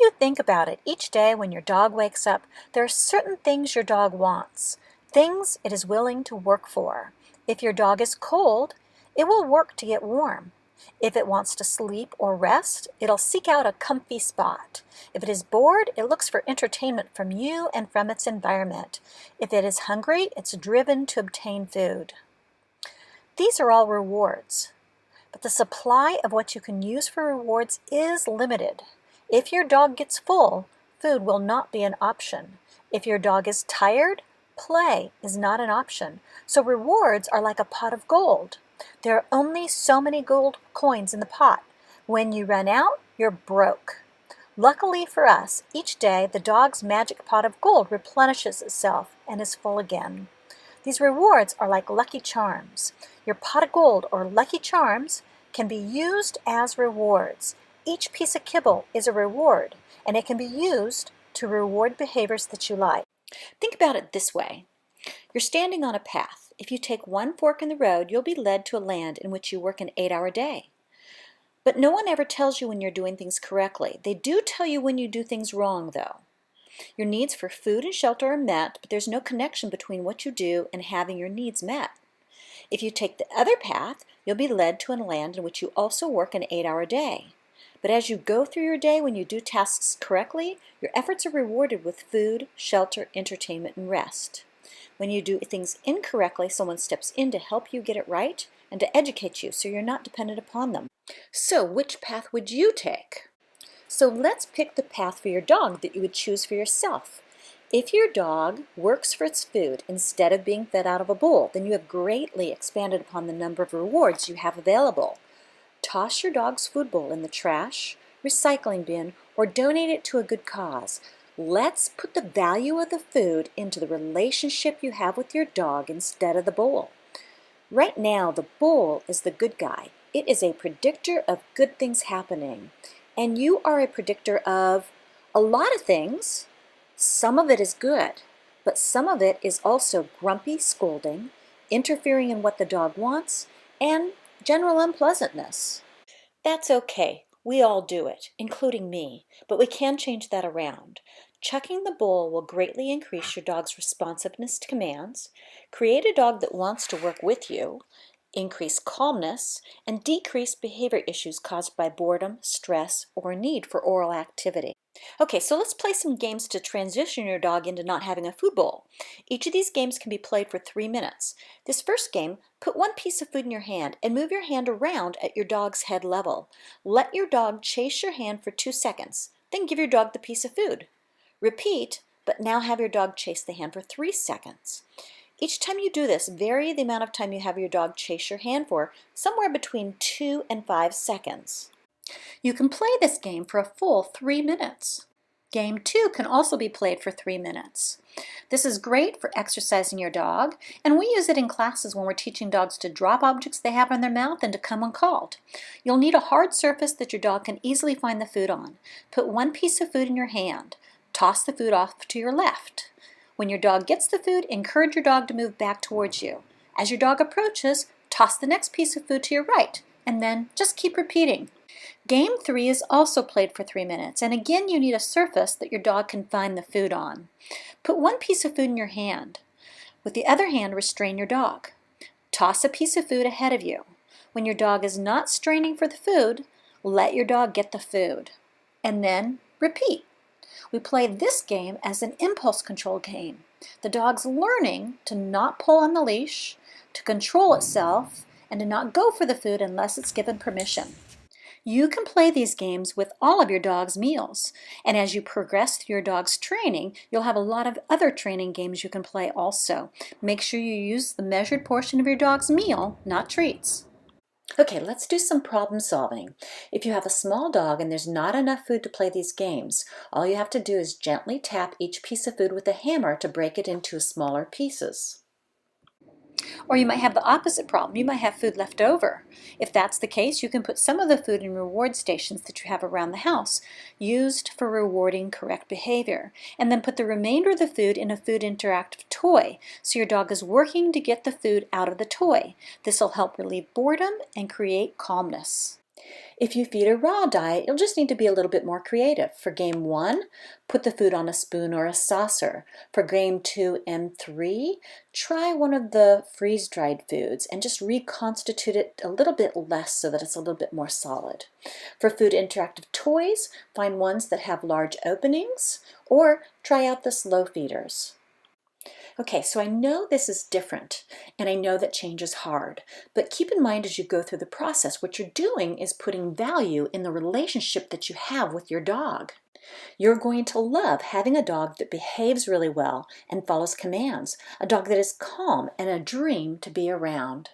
you think about it, each day when your dog wakes up, there are certain things your dog wants, things it is willing to work for. If your dog is cold, it will work to get warm. If it wants to sleep or rest, it'll seek out a comfy spot. If it is bored, it looks for entertainment from you and from its environment. If it is hungry, it's driven to obtain food. These are all rewards, but the supply of what you can use for rewards is limited. If your dog gets full, food will not be an option. If your dog is tired, play is not an option. So rewards are like a pot of gold. There are only so many gold coins in the pot. When you run out, you're broke. Luckily for us, each day the dog's magic pot of gold replenishes itself and is full again. These rewards are like lucky charms. Your pot of gold or lucky charms can be used as rewards. Each piece of kibble is a reward, and it can be used to reward behaviors that you like. Think about it this way. You're standing on a path. If you take one fork in the road, you'll be led to a land in which you work an 8-hour day. But no one ever tells you when you're doing things correctly. They do tell you when you do things wrong, though. Your needs for food and shelter are met, but there's no connection between what you do and having your needs met. If you take the other path, you'll be led to a land in which you also work an 8-hour day. But as you go through your day, when you do tasks correctly, your efforts are rewarded with food, shelter, entertainment, and rest. When you do things incorrectly, someone steps in to help you get it right and to educate you so you're not dependent upon them. So which path would you take? So let's pick the path for your dog that you would choose for yourself. If your dog works for its food instead of being fed out of a bowl, then you have greatly expanded upon the number of rewards you have available. Toss your dog's food bowl in the trash, recycling bin, or donate it to a good cause. Let's put the value of the food into the relationship you have with your dog instead of the bowl. Right now, the bowl is the good guy. It is a predictor of good things happening. And you are a predictor of a lot of things. Some of it is good, but some of it is also grumpy scolding, interfering in what the dog wants, and general unpleasantness. That's okay. We all do it, including me, but we can change that around. Chucking the bowl will greatly increase your dog's responsiveness to commands, create a dog that wants to work with you, increase calmness, and decrease behavior issues caused by boredom, stress, or need for oral activity. Okay, so let's play some games to transition your dog into not having a food bowl. Each of these games can be played for 3 minutes. This first game, put one piece of food in your hand and move your hand around at your dog's head level. Let your dog chase your hand for 2 seconds, then give your dog the piece of food. Repeat, but now have your dog chase the hand for 3 seconds. Each time you do this, vary the amount of time you have your dog chase your hand for, somewhere between 2 and 5 seconds. You can play this game for a full 3 minutes. Game 2 can also be played for 3 minutes. This is great for exercising your dog, and we use it in classes when we're teaching dogs to drop objects they have in their mouth and to come uncalled. You'll need a hard surface that your dog can easily find the food on. Put one piece of food in your hand. Toss the food off to your left. When your dog gets the food, encourage your dog to move back towards you. As your dog approaches, toss the next piece of food to your right, and then just keep repeating. Game 3 is also played for 3 minutes, and again you need a surface that your dog can find the food on. Put one piece of food in your hand. With the other hand, restrain your dog. Toss a piece of food ahead of you. When your dog is not straining for the food, let your dog get the food. And then repeat. We play this game as an impulse control game. The dog's learning to not pull on the leash, to control itself, and to not go for the food unless it's given permission. You can play these games with all of your dog's meals, and as you progress through your dog's training, you'll have a lot of other training games you can play also. Make sure you use the measured portion of your dog's meal, not treats. Okay, let's do some problem solving. If you have a small dog and there's not enough food to play these games, all you have to do is gently tap each piece of food with a hammer to break it into smaller pieces. Or you might have the opposite problem. You might have food left over. If that's the case, you can put some of the food in reward stations that you have around the house, used for rewarding correct behavior, and then put the remainder of the food in a food interactive toy, so your dog is working to get the food out of the toy. This will help relieve boredom and create calmness. If you feed a raw diet, you'll just need to be a little bit more creative. For game 1, put the food on a spoon or a saucer. For game 2 and 3, try one of the freeze-dried foods and just reconstitute it a little bit less so that it's a little bit more solid. For food interactive toys, find ones that have large openings or try out the slow feeders. Okay, so I know this is different, and I know that change is hard, but keep in mind as you go through the process, what you're doing is putting value in the relationship that you have with your dog. You're going to love having a dog that behaves really well and follows commands, a dog that is calm and a dream to be around.